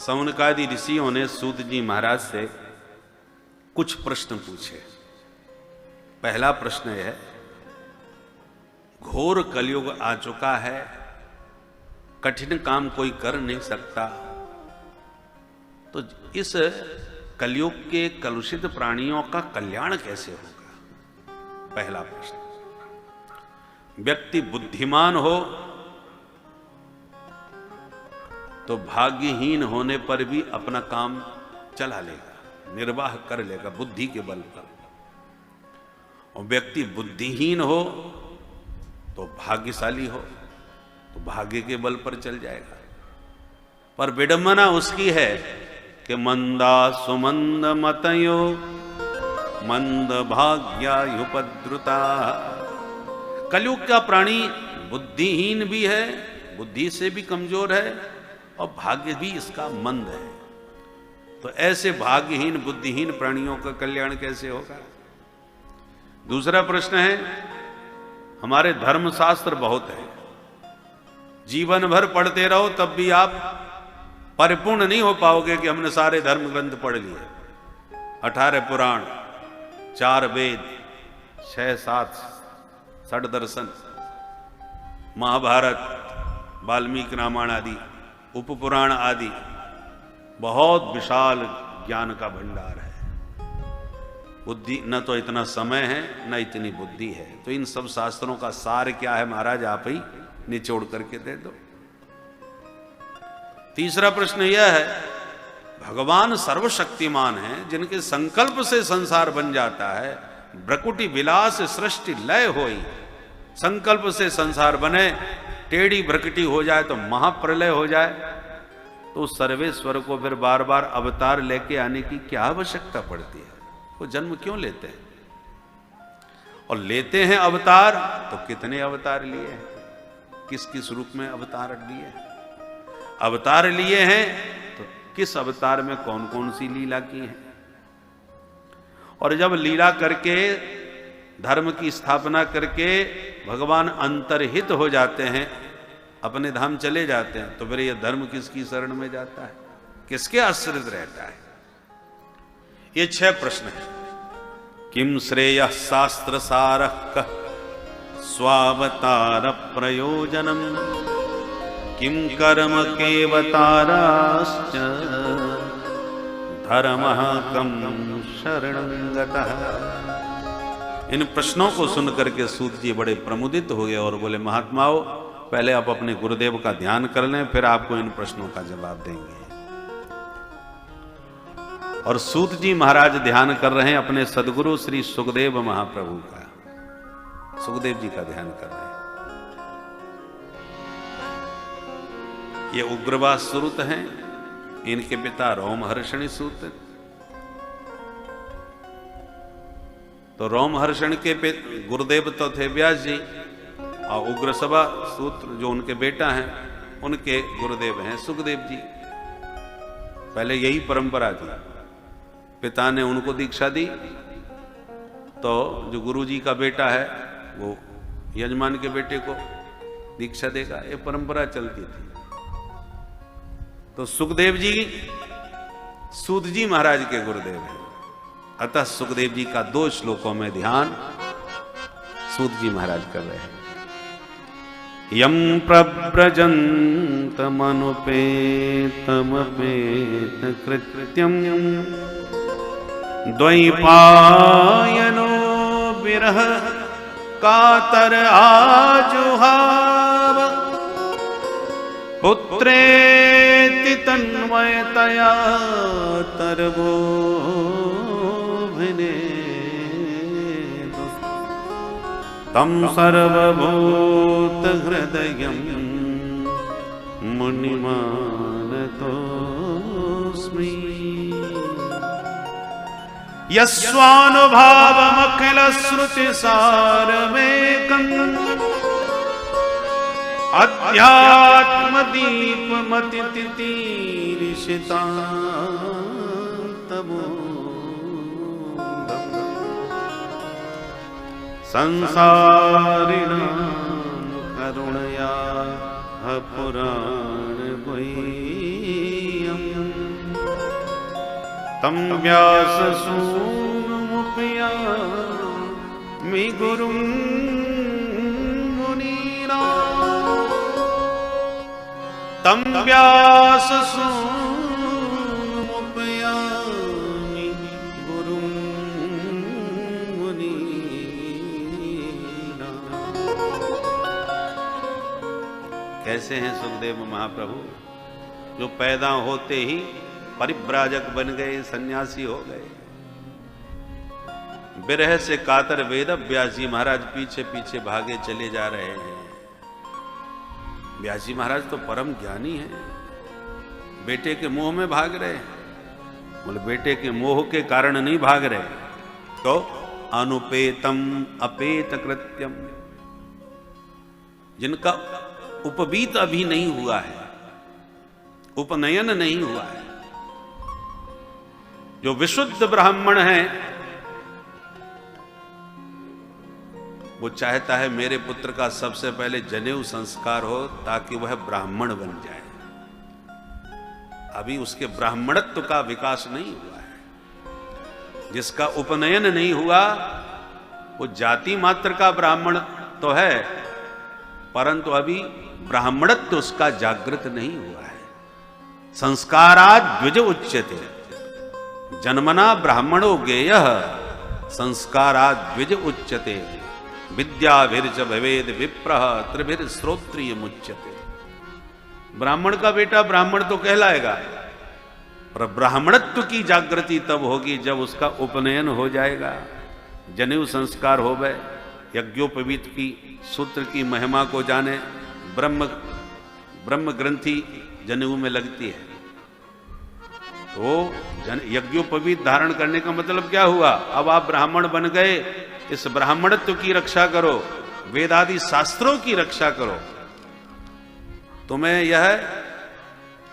सौनकादि ऋषियों ने सूत जी महाराज से कुछ प्रश्न पूछे। पहला प्रश्न है, घोर कलयुग आ चुका है, कठिन काम कोई कर नहीं सकता, तो इस कलयुग के कलुषित प्राणियों का कल्याण कैसे होगा? पहला प्रश्न। व्यक्ति बुद्धिमान हो तो भाग्यहीन होने पर भी अपना काम चला लेगा, निर्वाह कर लेगा बुद्धि के बल पर। और व्यक्ति बुद्धिहीन हो तो भाग्यशाली हो तो भाग्य के बल पर चल जाएगा। पर विडंबना उसकी है कि मंदा सुमंद मतयो मंद भाग्यायुपद्रुता। कलयुग का प्राणी बुद्धिहीन भी है, बुद्धि से भी कमजोर है और भाग्य भी इसका मंद है। तो ऐसे भाग्यहीन बुद्धिहीन प्राणियों का कल्याण कैसे होगा? दूसरा प्रश्न है, हमारे धर्मशास्त्र बहुत है, जीवन भर पढ़ते रहो तब भी आप परिपूर्ण नहीं हो पाओगे कि हमने सारे धर्म ग्रंथ पढ़ लिए। 18 पुराण, 4 वेद, 6-7 षड दर्शन, महाभारत, वाल्मीकि रामायण आदि, उपपुराण आदि, बहुत विशाल ज्ञान का भंडार है। बुद्धि न तो इतना समय है न इतनी बुद्धि है। तो इन सब शास्त्रों का सार क्या है महाराज, आप ही निचोड़ करके दे दो। तीसरा प्रश्न यह है, भगवान सर्वशक्तिमान हैं, जिनके संकल्प से संसार बन जाता है। भ्रकुटी विलास सृष्टि लय होई, संकल्प से संसार बने, टेढ़ी भ्रकुटी हो जाए तो महाप्रलय हो जाए, तो सर्वेश्वर को फिर बार बार अवतार लेके आने की क्या आवश्यकता पड़ती है? वो जन्म क्यों लेते हैं? और लेते हैं अवतार तो कितने अवतार लिए हैं, किस किस रूप में अवतार लिए हैं? अवतार लिए हैं तो किस अवतार में कौन कौन सी लीला की है? और जब लीला करके धर्म की स्थापना करके भगवान अंतर्हित हो जाते हैं, अपने धाम चले जाते हैं, तो फिर यह धर्म किसकी शरण में जाता है, किसके आश्रित रहता है? ये 6 प्रश्न है। किम श्रेयः शास्त्र सारः स्वावतार प्रयोजनम, किम कर्म केवताराश्च धर्मः कम शरणं गतः। इन प्रश्नों को सुनकर के सूत जी बड़े प्रमुदित हो गए और बोले, महात्माओं, पहले आप अपने गुरुदेव का ध्यान कर लें, फिर आपको इन प्रश्नों का जवाब देंगे। और सूत जी महाराज ध्यान कर रहे हैं अपने सदगुरु श्री सुखदेव महाप्रभु का, सुखदेव जी का ध्यान कर रहे हैं। ये उग्रवास सूत हैं, इनके पिता रोमहर्षणी सूत। तो रोमहर्षण के गुरुदेव तो थे व्यास जी, और उग्रसभा सूत्र जो उनके बेटा हैं, उनके गुरुदेव हैं सुखदेव जी। पहले यही परंपरा थी, पिता ने उनको दीक्षा दी तो जो गुरु जी का बेटा है वो यजमान के बेटे को दीक्षा देगा, ये परंपरा चलती थी। तो सुखदेव जी सूत जी महाराज के गुरुदेव हैं, अतः सुखदेव जी का 2 श्लोकों में ध्यान सूत जी महाराज कर रहे हैं। यम प्रव्रजन्तमनुपेतमपेत कृत्यम द्वैपायनो विरह कातर आजुहाव, पुत्रेति तन्मयतया तरवोभिने, तम सर्वभूत हृदयं मुनिमानतोऽस्मि। यस्वानुभावमखिल श्रुतिसारमेकम् अध्यात्मदीपमतितितीर्षितान्तमूलम् संसारिणां करुणया पुराण गुह्यम् तम व्यास सूनुमुपयामि गुरुं मुनीनाम् तम व्यास सूनुमुपयामि गुरुं मुनीनाम्। कैसे हैं सुखदेव महाप्रभु, जो पैदा होते ही परिव्राजक बन गए, सन्यासी हो गए। विरह से कातर वेद व्यास जी महाराज पीछे पीछे भागे चले जा रहे हैं। व्यास जी महाराज तो परम ज्ञानी हैं, बेटे के मोह में भाग रहे हैं। बोले बेटे के मोह के कारण नहीं भाग रहे, तो अनुपेतम अपेत कृत्यम, जिनका उपवीत अभी नहीं हुआ है, उपनयन नहीं हुआ है, जो विशुद्ध ब्राह्मण है, वो चाहता है मेरे पुत्र का सबसे पहले जनेऊ संस्कार हो ताकि वह ब्राह्मण बन जाए। अभी उसके ब्राह्मणत्व का विकास नहीं हुआ है। जिसका उपनयन नहीं हुआ वो जाति मात्र का ब्राह्मण तो है, परंतु अभी ब्राह्मणत्व उसका जागृत नहीं हुआ है। संस्कारात् द्विज उच्यते, जन्मना ब्राह्मणो गेयः संस्कारात् द्विज उच्यते, विद्याभिर्च भवेद विप्रः त्रिभिर श्रोत्रिय मुच्यते। ब्राह्मण का बेटा ब्राह्मण तो कहलाएगा, पर ब्राह्मणत्व की जागृति तब होगी जब उसका उपनयन हो जाएगा, जनेऊ संस्कार हो गए, यज्ञोपवीत की सूत्र की महिमा को जाने। ब्रह्म ग्रंथि जनेऊ में लगती है, तो यज्ञोपवीत धारण करने का मतलब क्या हुआ? अब आप ब्राह्मण बन गए, इस ब्राह्मणत्व की रक्षा करो, वेदादि शास्त्रों की रक्षा करो। तुम्हें यह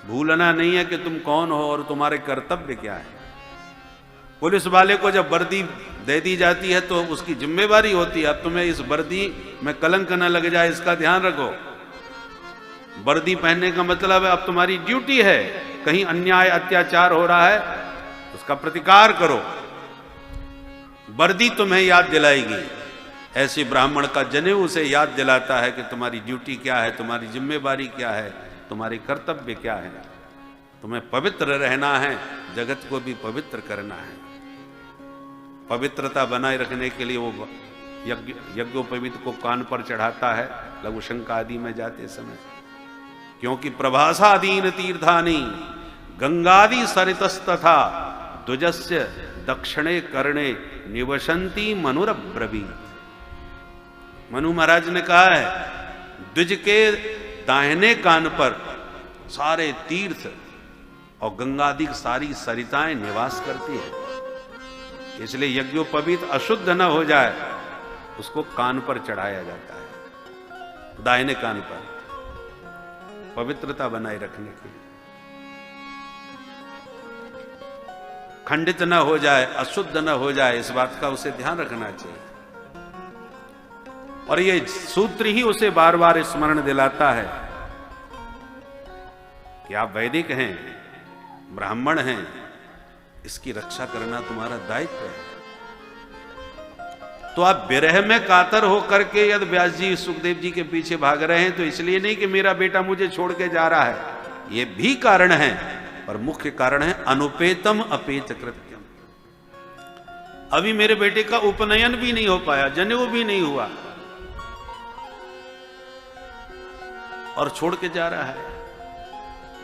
भूलना नहीं है कि तुम कौन हो और तुम्हारे कर्तव्य क्या है। पुलिस वाले को जब वर्दी दे दी जाती है तो उसकी जिम्मेवारी होती है, अब तुम्हें इस वर्दी में कलंक न लग जाए इसका ध्यान रखो। वर्दी पहनने का मतलब है अब तुम्हारी ड्यूटी है, कहीं अन्याय अत्याचार हो रहा है उसका प्रतिकार करो। वर्दी तुम्हें याद दिलाएगी, ऐसे ब्राह्मण का जनेऊ उसे याद दिलाता है कि तुम्हारी ड्यूटी क्या है, तुम्हारी जिम्मेवारी क्या है, तुम्हारे कर्तव्य क्या है। तुम्हें पवित्र रहना है, जगत को भी पवित्र करना है। पवित्रता बनाए रखने के लिए वो यज्ञोपवीत को कान पर चढ़ाता है लघु शंका आदि में जाते समय, क्योंकि प्रभासादीन तीर्थानि गंगादि सरितस्तथा द्विजस्य दक्षिणे कर्णे निवसंती मनुरब्रवीत। मनु महाराज ने कहा है द्विज के दाहिने कान पर सारे तीर्थ और गंगादि सारी सरिताएं निवास करती हैं, इसलिए यज्ञोपवीत अशुद्ध न हो जाए उसको कान पर चढ़ाया जाता है, दाहिने कान पर, पवित्रता बनाए रखने के लिए, खंडित न हो जाए, अशुद्ध न हो जाए, इस बात का उसे ध्यान रखना चाहिए। और ये सूत्र ही उसे बार बार स्मरण दिलाता है कि आप वैदिक हैं, ब्राह्मण हैं, इसकी रक्षा करना तुम्हारा दायित्व है। तो आप विरह में कातर होकर के यदि व्यास जी सुखदेव जी के पीछे भाग रहे हैं तो इसलिए नहीं कि मेरा बेटा मुझे छोड़ के जा रहा है, ये भी कारण है, पर मुख्य कारण है अनुपेतम अपेत कृत्यम। अभी मेरे बेटे का उपनयन भी नहीं हो पाया, जनेऊ भी नहीं हुआ और छोड़ के जा रहा है।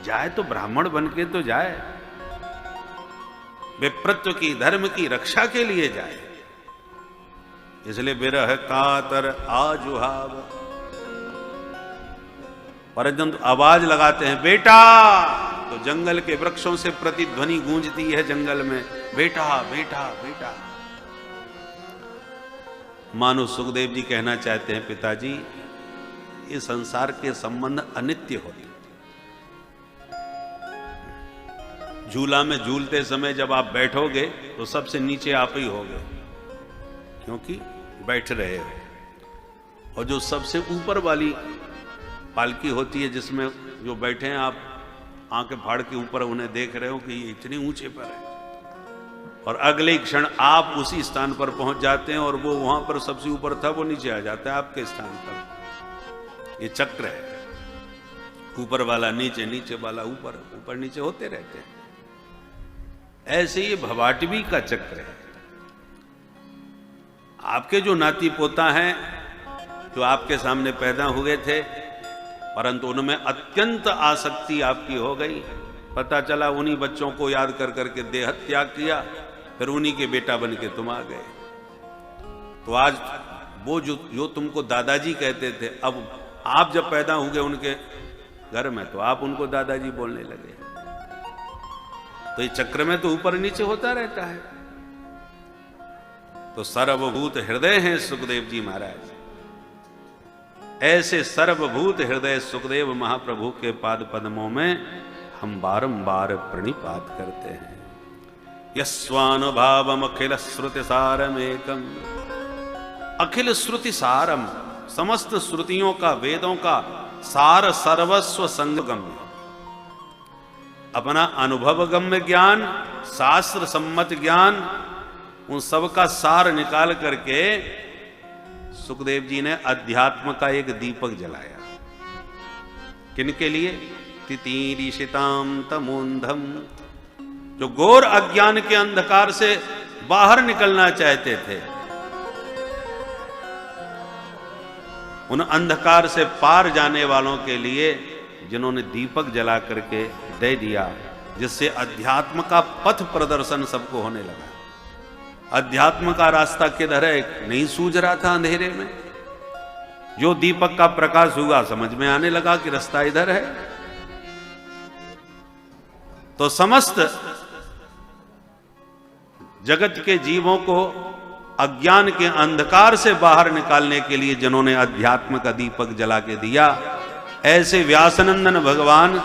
जाए तो ब्राह्मण बन के तो जाए, विप्रत्व की धर्म की रक्षा के लिए जाए। इसलिए विरह कातर आजुहाव, परंतु आवाज लगाते हैं बेटा, तो जंगल के वृक्षों से प्रतिध्वनि गूंजती है जंगल में, बेटा बेटा बेटा। मानो सुखदेव जी कहना चाहते हैं पिताजी ये संसार के संबंध अनित्य होते। झूला में झूलते समय जब आप बैठोगे तो सबसे नीचे आप ही होगे, क्योंकि बैठ रहे हो। और जो सबसे ऊपर वाली पालकी होती है जिसमें जो बैठे हैं आप आंखें फाड़ के ऊपर उन्हें देख रहे हो कि ये इतने ऊंचे पर है, और अगले क्षण आप उसी स्थान पर पहुंच जाते हैं और वो वहां पर सबसे ऊपर था वो नीचे आ जाता है आपके स्थान पर। ये चक्र है, ऊपर वाला नीचे, नीचे वाला ऊपर, ऊपर नीचे होते रहते हैं। ऐसे ये भवाटवी का चक्र है। आपके जो नाती पोता हैं जो आपके सामने पैदा हुए थे, परंतु उनमें अत्यंत आसक्ति आपकी हो गई, पता चला उन्हीं बच्चों को याद कर करके देह त्याग किया, फिर उन्हीं के बेटा बन के तुम आ गए। तो आज वो जो तुमको दादाजी कहते थे, अब आप जब पैदा हुए उनके घर में तो आप उनको दादाजी बोलने लगे। तो ये चक्र में तो ऊपर नीचे होता रहता है। तो सर्वभूत हृदय हैं सुखदेव जी महाराज। ऐसे सर्वभूत हृदय सुखदेव महाप्रभु के पाद पद्मों में हम बारंबार प्रणिपात करते हैं। यस्वानुभावम अखिल श्रुति सारमेकम, अखिल श्रुति सारम, समस्त श्रुतियों का, वेदों का सार, सर्वस्व संगम्य, अपना अनुभवगम्य ज्ञान, शास्त्र सम्मत ज्ञान, उन सब का सार निकाल करके सुखदेव जी ने अध्यात्म का एक दीपक जलाया। किनके लिए? तितीरिषिताम तमोंधम, जो घोर अज्ञान के अंधकार से बाहर निकलना चाहते थे, उन अंधकार से पार जाने वालों के लिए जिन्होंने दीपक जला करके दे दिया, जिससे अध्यात्म का पथ प्रदर्शन सबको होने लगा। अध्यात्म का रास्ता किधर है नहीं सूझ रहा था अंधेरे में। जो दीपक का प्रकाश हुआ समझ में आने लगा कि रास्ता इधर है। तो समस्त जगत के जीवों को अज्ञान के अंधकार से बाहर निकालने के लिए जिन्होंने अध्यात्म का दीपक जला के दिया, ऐसे व्यासनंदन भगवान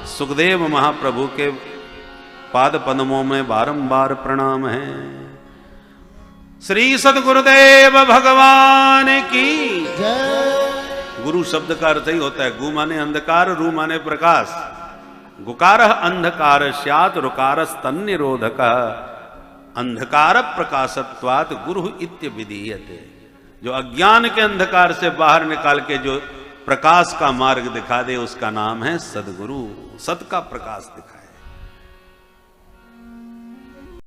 सुखदेव महाप्रभु के पाद पद्मों में बारंबार प्रणाम है। श्री सद्गुरुदेव भगवान की जय। गुरु शब्द का अर्थ ही होता है, गु माने अंधकार, रू माने प्रकाश। गुकारः अंधकार स्यात् रुकारस्तन्निरोधक, अंधकार प्रकाशत्वात् गुरु इत्य विधीयते। जो अज्ञान के अंधकार से बाहर निकाल के जो प्रकाश का मार्ग दिखा दे उसका नाम है सद्गुरु। सत का प्रकाश दिखाए।